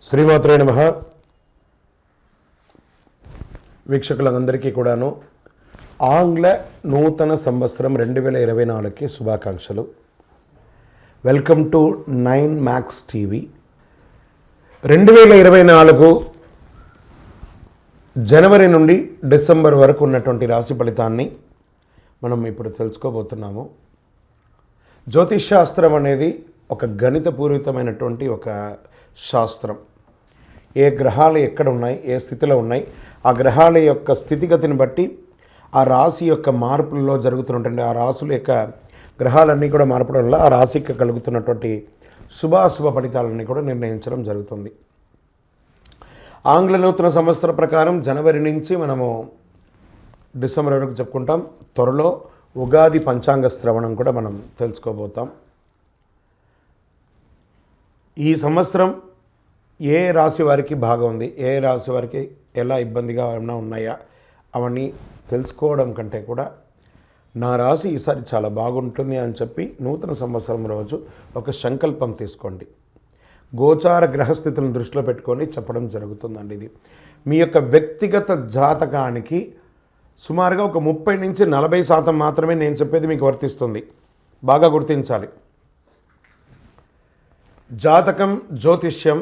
శ్రీమాత్రే నమః. వీక్షకులందరికీ కూడాను ఆంగ్ల నూతన సంవత్సరం 2024కి శుభాకాంక్షలు. Welcome to 9 max TV. 2024 జనవరి నుండి డిసెంబర్ వరకు ఉన్నటువంటి రాశి ఫలితాన్ని మనం ఇప్పుడు తెలుసుకోబోతున్నాము. జ్యోతిషాస్త్రం అనేది ఒక గణితపూరితమైనటువంటి ఒక శాస్త్రం. ఏ గ్రహాలు ఎక్కడ ఉన్నాయి, ఏ స్థితిలో ఉన్నాయి, ఆ గ్రహాల యొక్క స్థితిగతిని బట్టి ఆ రాశి యొక్క మార్పులలో జరుగుతున్నటువంటి ఆ రాశుల యొక్క గ్రహాలన్నీ కూడా మార్పడం వల్ల ఆ రాశికి కలుగుతున్నటువంటి శుభాశుభ ఫలితాలన్నీ కూడా నిర్ణయించడం జరుగుతుంది. ఆంగ్ల నూతన సంవత్సర ప్రకారం జనవరి నుంచి మనము డిసెంబర్ వరకు చెప్పుకుంటాం. త్వరలో ఉగాది పంచాంగ శ్రవణం కూడా మనం తెలుసుకోబోతాం. ఈ సంవత్సరం ఏ రాశి వారికి బాగా ఉంది, ఏ రాశి వారికి ఎలా ఇబ్బందిగా ఏమైనా ఉన్నాయా అవన్నీ తెలుసుకోవడం కంటే కూడా నా రాశి ఈసారి చాలా బాగుంటుంది అని చెప్పి నూతన సంవత్సరం రోజు ఒక సంకల్పం తీసుకోండి. గోచార గ్రహస్థితులను దృష్టిలో పెట్టుకొని చెప్పడం జరుగుతుందండి. ఇది మీ యొక్క వ్యక్తిగత జాతకానికి సుమారుగా ఒక 30 నుంచి 40% మాత్రమే నేను చెప్పేది మీకు వర్తిస్తుంది. బాగా గుర్తించాలి. జాతకం, జ్యోతిష్యం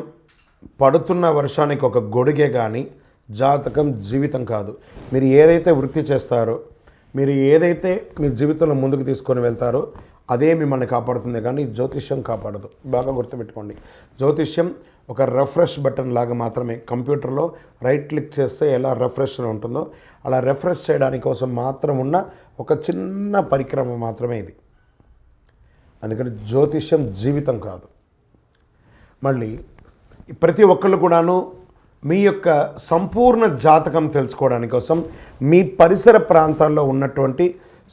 పడుతున్న వర్షానికి ఒక గొడుగే కానీ జాతకం జీవితం కాదు. మీరు ఏదైతే వృత్తి చేస్తారో, మీరు ఏదైతే మీ జీవితంలో ముందుకు తీసుకొని వెళ్తారో అదే మిమ్మల్ని కాపాడుతుంది, కానీ జ్యోతిష్యం కాపాడదు. బాగా గుర్తుపెట్టుకోండి. జ్యోతిష్యం ఒక రిఫ్రెష్ బటన్ లాగా మాత్రమే. కంప్యూటర్లో రైట్ క్లిక్ చేస్తే ఎలా రిఫ్రెష్ ఉంటుందో అలా రిఫ్రెష్ చేయడానికి కోసం మాత్రం ఉన్న ఒక చిన్న పరిక్రమ మాత్రమే ఇది. అందుకని జ్యోతిష్యం జీవితం కాదు. మళ్ళీ ప్రతి ఒక్కళ్ళు కూడాను మీ యొక్క సంపూర్ణ జాతకం తెలుసుకోవడానికి కోసం మీ పరిసర ప్రాంతాల్లో ఉన్నటువంటి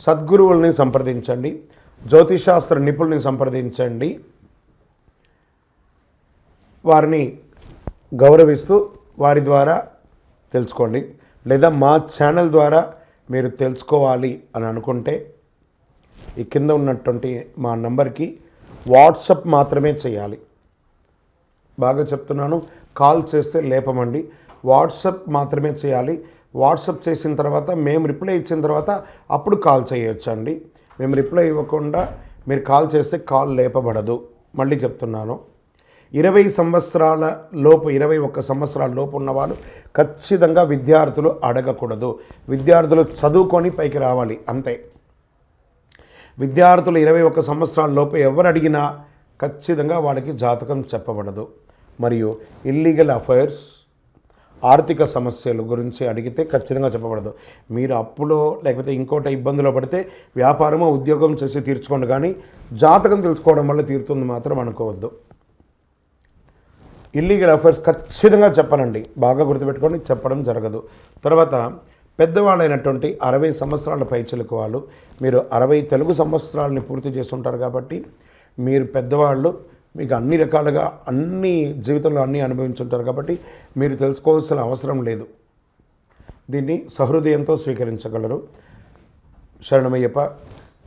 సద్గురువుల్ని సంప్రదించండి, జ్యోతిషాస్త్ర నిపుణుల్ని సంప్రదించండి. వారిని గౌరవిస్తూ వారి ద్వారా తెలుసుకోండి. లేదా మా ఛానల్ ద్వారా మీరు తెలుసుకోవాలి అని అనుకుంటే ఈ కింద ఉన్నటువంటి మా నంబర్కి వాట్సప్ మాత్రమే చేయాలి. బాగా చెప్తున్నాను, కాల్ చేస్తే లేపమండి. వాట్సప్ మాత్రమే చేయాలి. వాట్సప్ చేసిన తర్వాత మేము రిప్లై ఇచ్చిన తర్వాత అప్పుడు కాల్ చేయొచ్చండి. మేము రిప్లై ఇవ్వకుండా మీరు కాల్ చేస్తే కాల్ లేపబడదు. మళ్ళీ చెప్తున్నాను, 20 సంవత్సరాల లోపు 21 సంవత్సరాల లోపు ఉన్నవాళ్ళు ఖచ్చితంగా విద్యార్థులు అడగకూడదు. విద్యార్థులు చదువుకొని పైకి రావాలి అంతే. విద్యార్థులు 21 సంవత్సరాల లోపు ఎవరు అడిగినా ఖచ్చితంగా వాళ్ళకి జాతకం చెప్పబడదు. మరియు ఇల్లీగల్ అఫైర్స్, ఆర్థిక సమస్యల గురించి అడిగితే ఖచ్చితంగా చెప్పబడదు. మీరు అప్పులో లేకపోతే ఇంకోటి ఇబ్బందులో పడితే వ్యాపారమో ఉద్యోగం చేసి తీర్చుకోండి, కానీ జాతకం తెలుసుకోవడం వల్ల తీరుతుంది మాత్రం అనుకోవద్దు. ఇల్లీగల్ అఫైర్స్ ఖచ్చితంగా చెప్పనండి. బాగా గుర్తుపెట్టుకొని చెప్పడం జరగదు. తర్వాత పెద్దవాళ్ళైనటువంటి 60 సంవత్సరాల పైచిలకు వాళ్ళు, మీరు 60 తెలుగు సంవత్సరాలని పూర్తి చేస్తుంటారు కాబట్టి మీరు పెద్దవాళ్ళు, మీకు అన్ని రకాలుగా అన్ని జీవితంలో అన్నీ అనుభవించుంటారు కాబట్టి మీరు తెలుసుకోవాల్సిన అవసరం లేదు. దీన్ని సహృదయంతో స్వీకరించగలరు. శరణమయ్యప్ప.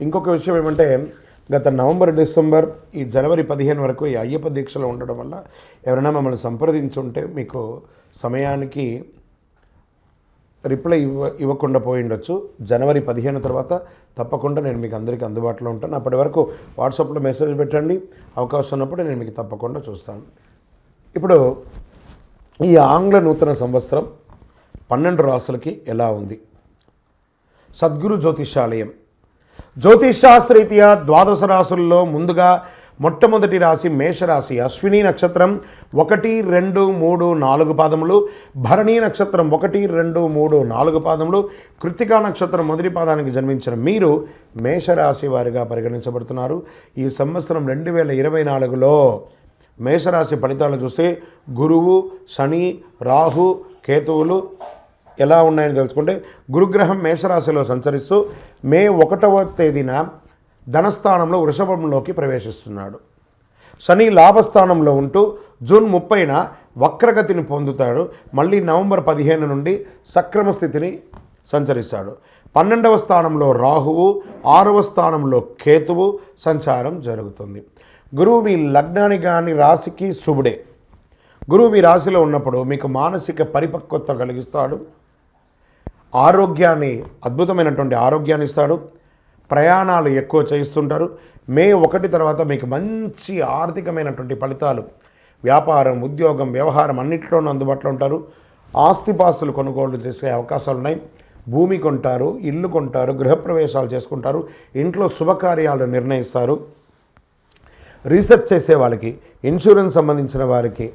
ఇంకొక విషయం ఏమంటే, గత నవంబర్, డిసెంబర్, ఈ జనవరి 15 వరకు ఈ అయ్యప్ప దీక్షలో ఉండడం వల్ల ఎవరైనా మమ్మల్ని సంప్రదించుంటే మీకు సమయానికి రిప్లై ఇవ్వకుండా పోయి ఉండొచ్చు. జనవరి 15 తర్వాత తప్పకుండా నేను మీకు అందరికీ అందుబాటులో ఉంటాను. అప్పటి వరకు వాట్సాప్లో మెసేజ్ పెట్టండి. అవకాశం ఉన్నప్పుడు నేను మీకు తప్పకుండా చూస్తాను. ఇప్పుడు ఈ ఆంగ్ల నూతన సంవత్సరం 12 రాసులకి ఎలా ఉంది? సద్గురు జ్యోతిషాలయం జ్యోతిషాస్త్రరీత్యా 12 రాసుల్లో ముందుగా మొట్టమొదటి రాశి మేషరాశి. అశ్విని నక్షత్రం 1, 2, 3, 4 పాదములు, భరణీ నక్షత్రం 1, 2, 3, 4 పాదములు, కృత్తికా నక్షత్రం మొదటి పాదానికి జన్మించిన మీరు మేషరాశి వారిగా పరిగణించబడుతున్నారు. ఈ సంవత్సరం 2024లో మేషరాశి ఫలితాలు చూస్తే గురువు, శని, రాహు, కేతువులు ఎలా ఉన్నాయని తెలుసుకుంటే, గురుగ్రహం మేషరాశిలో సంచరిస్తూ మే 1వ తేదీన ధనస్థానంలో వృషభంలోకి ప్రవేశిస్తున్నాడు. శని లాభస్థానంలో ఉంటూ జూన్ 30న వక్రగతిని పొందుతాడు. మళ్ళీ నవంబర్ 15 నుండి సక్రమ స్థితిని సంచరిస్తాడు. 12వ స్థానంలో రాహువు, 6వ స్థానంలో కేతువు సంచారం జరుగుతుంది. గురువు మీ లగ్నానికి కానీ రాశికి శుభుడే. గురువు మీ రాశిలో ఉన్నప్పుడు మీకు మానసిక పరిపక్వత కలిగిస్తాడు, ఆరోగ్యాన్ని, అద్భుతమైనటువంటి ఆరోగ్యాన్ని ఇస్తాడు, ప్రయాణాలు ఎక్కువ చేయిస్తుంటారు. మే 1 తర్వాత మీకు మంచి ఆర్థికమైనటువంటి ఫలితాలు, వ్యాపారం, ఉద్యోగం, వ్యవహారం అన్నింటిలోనూ అందుబాటులో ఉంటారు. ఆస్తిపాస్తులు కొనుగోలు చేసే అవకాశాలు ఉన్నాయి. భూమి కొంటారు, ఇల్లు కొంటారు, గృహప్రవేశాలు చేసుకుంటారు, ఇంట్లో శుభకార్యాలు నిర్ణయిస్తారు. రీసెర్చ్ చేసే వాళ్ళకి, ఇన్సూరెన్స్ సంబంధించిన వారికి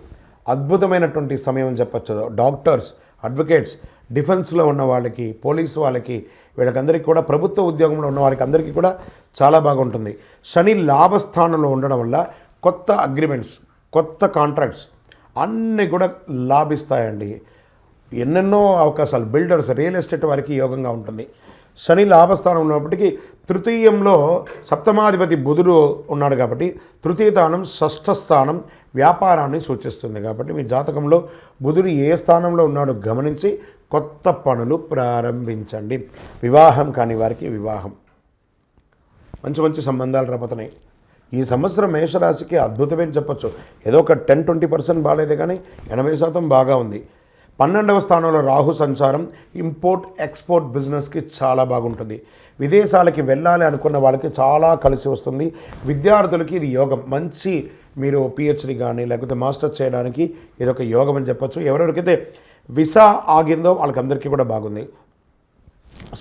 అద్భుతమైనటువంటి సమయం చెప్పచ్చు. డాక్టర్స్, అడ్వకేట్స్, డిఫెన్స్లో ఉన్న వాళ్ళకి, పోలీసు వాళ్ళకి, వీళ్ళకందరికీ కూడా, ప్రభుత్వ ఉద్యోగంలో ఉన్న వారికి అందరికీ కూడా చాలా బాగుంటుంది. శని లాభస్థానంలో ఉండడం వల్ల కొత్త అగ్రిమెంట్స్, కొత్త కాంట్రాక్ట్స్ అన్నీ కూడా లాభిస్తాయండి. ఎన్నెన్నో అవకాశాలు, బిల్డర్స్, రియల్ ఎస్టేట్ వారికి యోగంగా ఉంటుంది. శని లాభస్థానం ఉన్నప్పటికీ తృతీయంలో సప్తమాధిపతి బుధుడు ఉన్నాడు కాబట్టి తృతీయ స్థానం, షష్ఠ స్థానం వ్యాపారాన్ని సూచిస్తుంది. కాబట్టి మీ జాతకంలో బుధుడు ఏ స్థానంలో ఉన్నాడో గమనించి కొత్త పనులు ప్రారంభించండి. వివాహం కాని వారికి వివాహం, మంచి మంచి సంబంధాలు రాబోతున్నాయి. ఈ సంవత్సరం మేషరాశికి అద్భుతమే చెప్పచ్చు. ఏదో ఒక 10-20% బాగాలేదు కానీ 80% బాగా ఉంది. 12వ స్థానంలో రాహు సంచారం ఇంపోర్ట్ ఎక్స్పోర్ట్ బిజినెస్కి చాలా బాగుంటుంది. విదేశాలకి వెళ్ళాలి అనుకున్న వాళ్ళకి చాలా కలిసి వస్తుంది. విద్యార్థులకి ఇది యోగం. మంచి మీరు పిహెచ్డి కానీ లేకపోతే మాస్టర్స్ చేయడానికి ఇది ఒక యోగం అని చెప్పచ్చు. ఎవరెవరికైతే వీసా ఆగిందో వాళ్ళకందరికీ కూడా బాగుంది.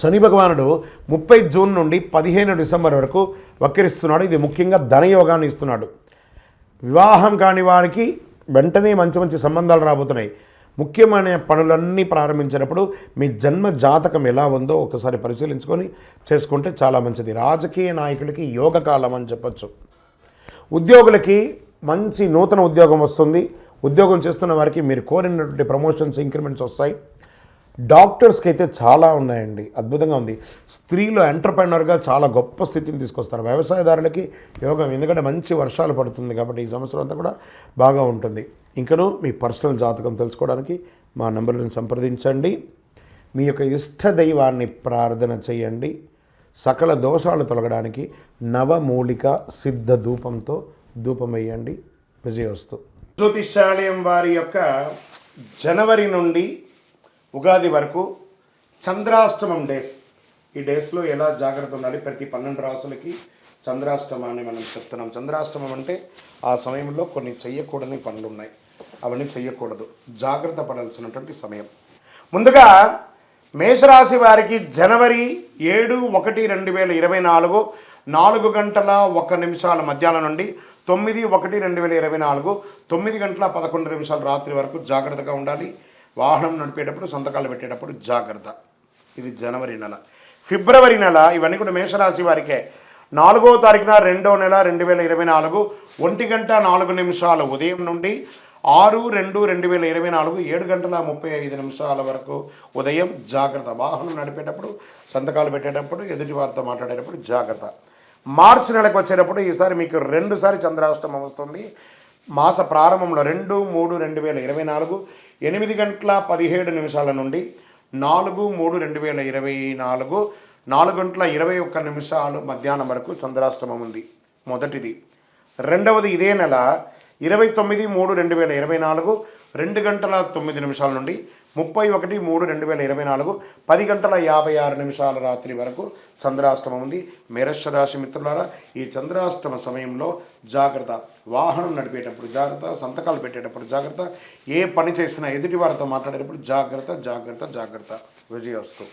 శని భగవానుడు 30 జూన్ నుండి 15 డిసెంబర్ వరకు వక్రిస్తున్నాడు. ఇది ముఖ్యంగా ధనయోగాన్ని ఇస్తున్నాడు. వివాహం కాని వారికి వెంటనే మంచి మంచి సంబంధాలు రాబోతున్నాయి. ముఖ్యమైన పనులన్నీ ప్రారంభించినప్పుడు మీ జన్మ జాతకం ఎలా ఉందో ఒకసారి పరిశీలించుకొని చేసుకుంటే చాలా మంచిది. రాజకీయ నాయకులకి యోగకాలం అని చెప్పచ్చు. ఉద్యోగులకి మంచి నూతన ఉద్యోగం వస్తుంది. ఉద్యోగం చేస్తున్న వారికి మీరు కోరినటువంటి ప్రమోషన్స్, ఇంక్రిమెంట్స్ వస్తాయి. డాక్టర్స్కి అయితే చాలా ఉన్నాయండి, అద్భుతంగా ఉంది. స్త్రీలు ఎంటర్ప్రెనర్గా చాలా గొప్ప స్థితిని తీసుకొస్తారు. వ్యవసాయదారులకి యోగం, ఎందుకంటే మంచి వర్షాలు పడుతుంది కాబట్టి ఈ సంవత్సరం అంతా కూడా బాగా ఉంటుంది. ఇంకనూ మీ పర్సనల్ జాతకం తెలుసుకోవడానికి మా నంబర్లను సంప్రదించండి. మీ యొక్క ఇష్ట దైవాన్ని ప్రార్థన చేయండి. సకల దోషాలు తొలగడానికి నవమూలిక సిద్ధ ధూపంతో ధూపం వేయండి. విజయోస్తు. జ్యోతిషాలయం వారి యొక్క జనవరి నుండి ఉగాది వరకు చంద్రాష్టమం డేస్, ఈ డేస్లో ఎలా జాగ్రత్త ఉండాలి, ప్రతి 12 రాసులకి చంద్రాష్టమాన్ని మనం చెప్తున్నాం. చంద్రాష్టమం అంటే ఆ సమయంలో కొన్ని చెయ్యకూడని పనులు ఉన్నాయి, అవన్నీ చెయ్యకూడదు, జాగ్రత్త పడాల్సినటువంటి సమయం. ముందుగా మేషరాశి వారికి జనవరి 7/1/2024 4:01 మధ్యాహ్నం నుండి 9/1/2024 9:11 రాత్రి వరకు జాగ్రత్తగా ఉండాలి. వాహనం నడిపేటప్పుడు, సంతకాలు పెట్టేటప్పుడు జాగ్రత్త. ఇది జనవరి నెల. ఫిబ్రవరి నెల ఇవన్నీ కూడా మేషరాశి వారికే. 4వ తారీఖున 2వ నెల 2024 1:04 ఉదయం నుండి 6/2/2024 7:35 వరకు ఉదయం జాగ్రత్త. వాహనం నడిపేటప్పుడు, సంతకాలు పెట్టేటప్పుడు, ఎదుటి వారితో మాట్లాడేటప్పుడు జాగ్రత్త. మార్చి నెలకు వచ్చేటప్పుడు ఈసారి మీకు 2 సారి చంద్రాష్టమం వస్తుంది. మాస ప్రారంభంలో 2/3/2024 8:17 నుండి 4/3/2024 4:21 మధ్యాహ్నం వరకు చంద్రాష్టమం ఉంది. మొదటిది. రెండవది ఇదే నెల 29/3/2024 2:09 నుండి 31/3/2024 10:56 రాత్రి వరకు చంద్రాష్టమం ఉంది. మేష రాశి మిత్రులారా, ఈ చంద్రాష్టమ సమయంలో జాగ్రత్త. వాహనం నడిపేటప్పుడు జాగ్రత్త, సంతకాలు పెట్టేటప్పుడు జాగ్రత్త, ఏ పని చేసినా ఎదుటి వారితో మాట్లాడేటప్పుడు జాగ్రత్త. విజయోస్తు.